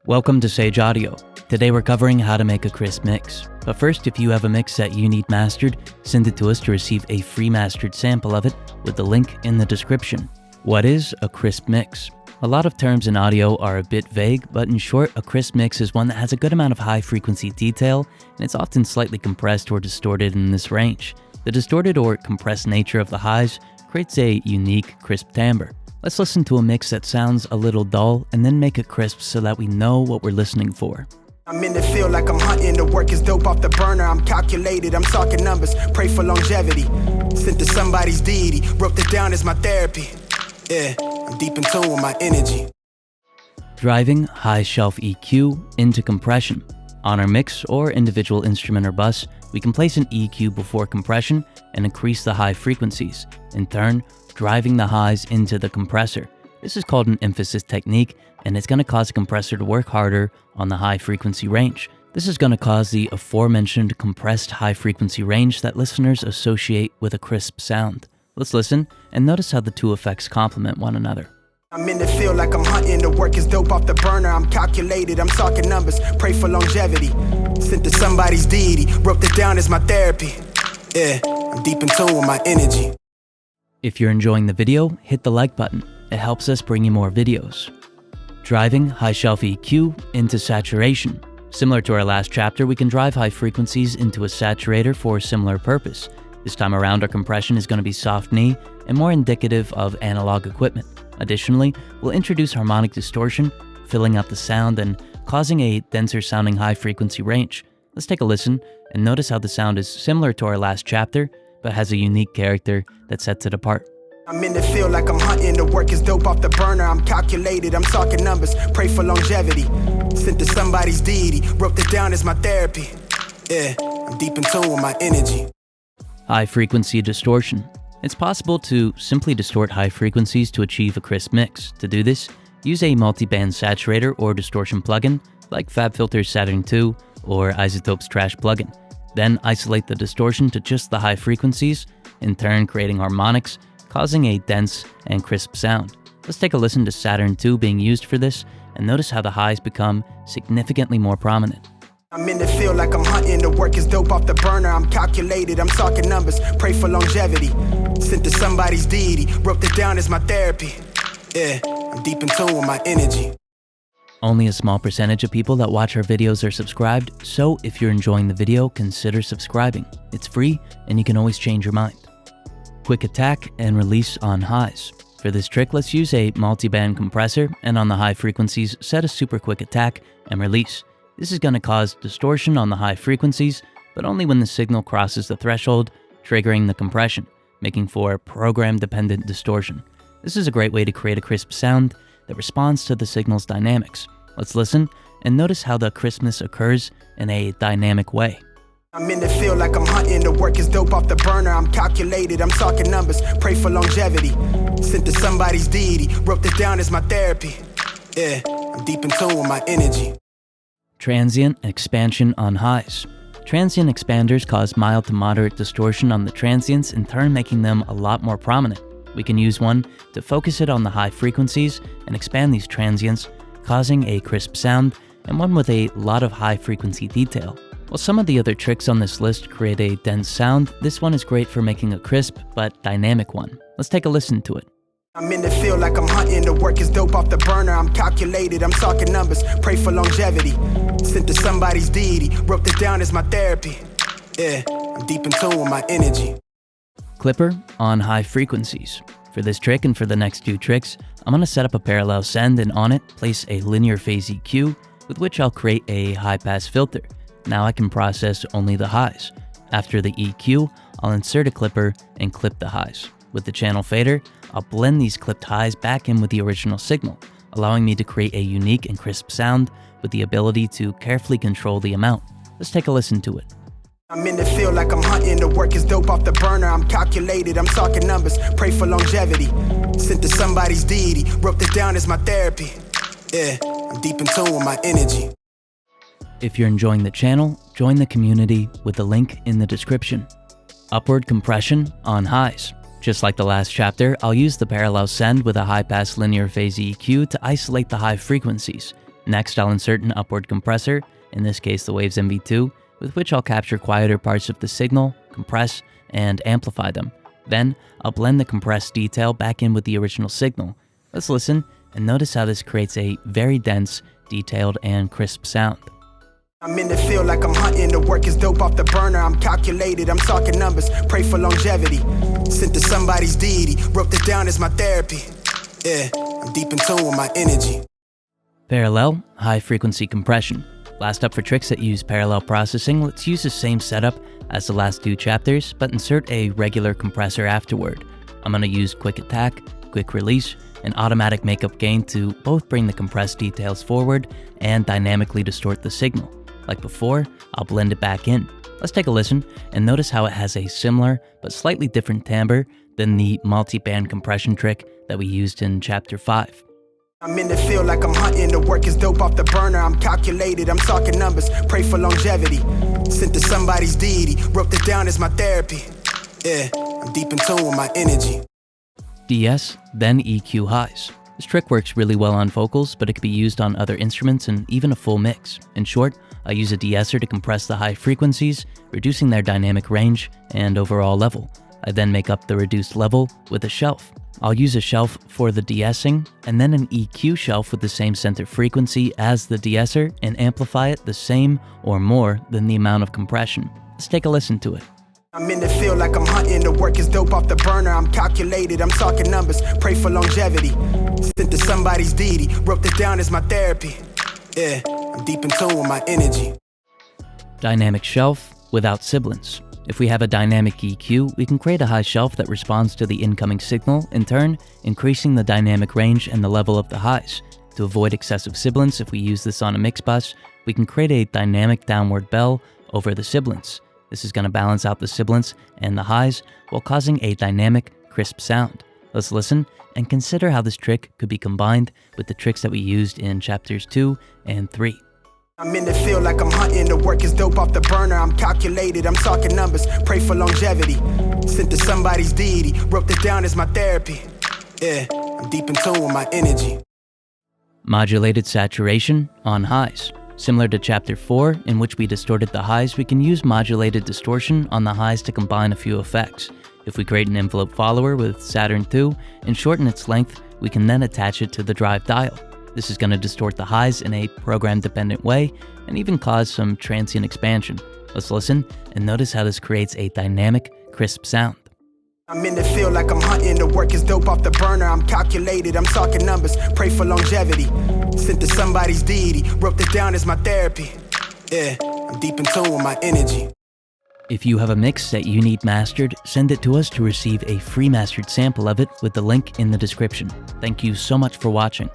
Welcome to Sage Audio. Today we're covering how to make a crisp mix. But first, if you have a mix that you need mastered, send it to us to receive a free mastered sample of it with the link in the description. What is a crisp mix? A lot of terms in audio are a bit vague, but in short, a crisp mix is one that has a good amount of high-frequency detail, and it's often slightly compressed or distorted in this range. The distorted or compressed nature of the highs creates a unique, crisp timbre. Let's listen to a mix that sounds a little dull and then make it crisp so that we know what we're listening for. I'm in the field like I'm hunting, the work is dope off the burner, I'm calculated, I'm talking numbers, pray for longevity. Sent to somebody's deity, wrote this down as my therapy. Yeah, I'm deep in tune with my energy. Driving high shelf EQ into compression. On our mix or individual instrument or bus, we can place an EQ before compression and increase the high frequencies, in turn, driving the highs into the compressor. This is called an emphasis technique, and it's going to cause the compressor to work harder on the high frequency range. This is going to cause the aforementioned compressed high frequency range that listeners associate with a crisp sound. Let's listen and notice how the two effects complement one another. I'm in the field like I'm hunting, the work is dope off the burner, I'm calculated, I'm talking numbers, pray for longevity. Sent to somebody's deity, wrote this down as my therapy. Yeah, I'm deep in tune with my energy. If you're enjoying the video, hit the like button. It helps us bring you more videos. Driving high shelf EQ into saturation. Similar to our last chapter, we can drive high frequencies into a saturator for a similar purpose. This time around, our compression is going to be soft knee and more indicative of analog equipment. Additionally, we'll introduce harmonic distortion, filling up the sound and causing a denser sounding high frequency range. Let's take a listen and notice how the sound is similar to our last chapter, but has a unique character that sets it apart. I'm in the field like I'm hunting, the work is dope off the burner, I'm calculated, I'm talking numbers, pray for longevity. Sent to somebody's deity, wrote this down as my therapy. Yeah, I'm deep in tune with my energy. High frequency distortion. It's possible to simply distort high frequencies to achieve a crisp mix. To do this, use a multi-band saturator or distortion plugin like FabFilter's Saturn II or iZotope's Trash plugin. Then isolate the distortion to just the high frequencies, in turn creating harmonics, causing a dense and crisp sound. Let's take a listen to Saturn II being used for this and notice how the highs become significantly more prominent. I'm in the field like I'm hunting, the work is dope off the burner, I'm calculated, I'm talking numbers, pray for longevity. Sent to somebody's deity, wrote this down as my therapy. Yeah, I'm deep in tune with my energy. Only a small percentage of people that watch our videos are subscribed, so if you're enjoying the video, consider subscribing. It's free and you can always change your mind. Quick attack and release on highs. For this trick, let's use a multi-band compressor and on the high frequencies, set a super quick attack and release. This is going to cause distortion on the high frequencies, but only when the signal crosses the threshold, triggering the compression, making for program-dependent distortion. This is a great way to create a crisp sound that responds to the signal's dynamics. Let's listen and notice how the crispness occurs in a dynamic way. I'm in the field like I'm hunting, the work is dope off the burner, I'm calculated, I'm talking numbers, pray for longevity. Sent to somebody's deity, wrote this down as my therapy. Yeah, I'm deep in tune with my energy. Transient expansion on highs. Transient expanders cause mild to moderate distortion on the transients, in turn making them a lot more prominent. We can use one to focus it on the high frequencies and expand these transients, causing a crisp sound, and one with a lot of high frequency detail. While some of the other tricks on this list create a dense sound, this one is great for making a crisp but dynamic one. Let's take a listen to it. I'm in the field like I'm hunting, the work is dope off the burner, I'm calculated, I'm talking numbers, pray for longevity. Sent to somebody's deity, wrote this down as my therapy. Yeah, I'm deep in tune with my energy. Clipper on high frequencies. For this trick and for the next two tricks, I'm going to set up a parallel send and on it place a linear phase EQ with which I'll create a high pass filter. Now I can process only the highs. After the EQ, I'll insert a clipper and clip the highs. With the channel fader, I'll blend these clipped highs back in with the original signal, allowing me to create a unique and crisp sound with the ability to carefully control the amount. Let's take a listen to it. I'm in the field like I'm hunting, the work is dope off the burner, I'm calculated, I'm talking numbers, pray for longevity. Sent to somebody's deity, wrote this down as my therapy. Yeah, I'm deep in tune with my energy. If you're enjoying the channel, join the community with the link in the description. Upward compression on highs. Just like the last chapter, I'll use the parallel send with a high-pass linear phase EQ to isolate the high frequencies. Next, I'll insert an upward compressor, in this case the Waves MV2, with which I'll capture quieter parts of the signal, compress, and amplify them. Then, I'll blend the compressed detail back in with the original signal. Let's listen and notice how this creates a very dense, detailed, and crisp sound. I'm in the field like I'm hunting, the work is dope off the burner, I'm calculated, I'm talking numbers, pray for longevity. Sent to somebody's deity, wrote this down as my therapy. Yeah, I'm deep in tune with my energy. Parallel, high-frequency compression. Last up for tricks that use parallel processing, let's use the same setup as the last two chapters, but insert a regular compressor afterward. I'm going to use quick attack, quick release, and automatic makeup gain to both bring the compressed details forward and dynamically distort the signal. Like before, I'll blend it back in. Let's take a listen and notice how it has a similar but slightly different timbre than the multi-band compression trick that we used in chapter 5. I'm in the field like I'm hunting, the work is dope off the burner, I'm calculated, I'm talking numbers, pray for longevity. Sent to somebody's deity, wrote this down as my therapy. Yeah, I'm deep in tune with my energy. DS, then EQ highs. This trick works really well on vocals, but it can be used on other instruments and even a full mix. In short, I use a de-esser to compress the high frequencies, reducing their dynamic range and overall level. I then make up the reduced level with a shelf. I'll use a shelf for the de-essing, and then an EQ shelf with the same center frequency as the de-esser and amplify it the same or more than the amount of compression. Let's take a listen to it. I'm in the field like I'm hunting, the work is dope off the burner, I'm calculated, I'm talking numbers, pray for longevity. Sent to somebody's deity, wrote this down as my therapy. Yeah, I'm deep in tune with my energy. Dynamic shelf without sibilance. If we have a dynamic EQ, we can create a high shelf that responds to the incoming signal, in turn, increasing the dynamic range and the level of the highs. To avoid excessive sibilance, if we use this on a mix bus, we can create a dynamic downward bell over the sibilance. This is going to balance out the sibilance and the highs while causing a dynamic, crisp sound. Let's listen and consider how this trick could be combined with the tricks that we used in chapters 2 and 3. I'm in the field like I'm hunting, the work is dope off the burner, I'm calculated, I'm talking numbers, pray for longevity. Sent to somebody's deity, wrote this down as my therapy. Yeah, I'm deep in tune with my energy. Modulated saturation on highs. Similar to chapter 4, in which we distorted the highs, we can use modulated distortion on the highs to combine a few effects. If we create an envelope follower with Saturn II and shorten its length, we can then attach it to the drive dial. This is going to distort the highs in a program-dependent way and even cause some transient expansion. Let's listen and notice how this creates a dynamic, crisp sound. I'm in the field like I'm hunting, the work is dope off the burner, I'm calculated, I'm talking numbers, pray for longevity. Sent to somebody's deity, wrote this down as my therapy. Yeah, I'm deep in tune with my energy. If you have a mix that you need mastered, send it to us to receive a free mastered sample of it with the link in the description. Thank you so much for watching.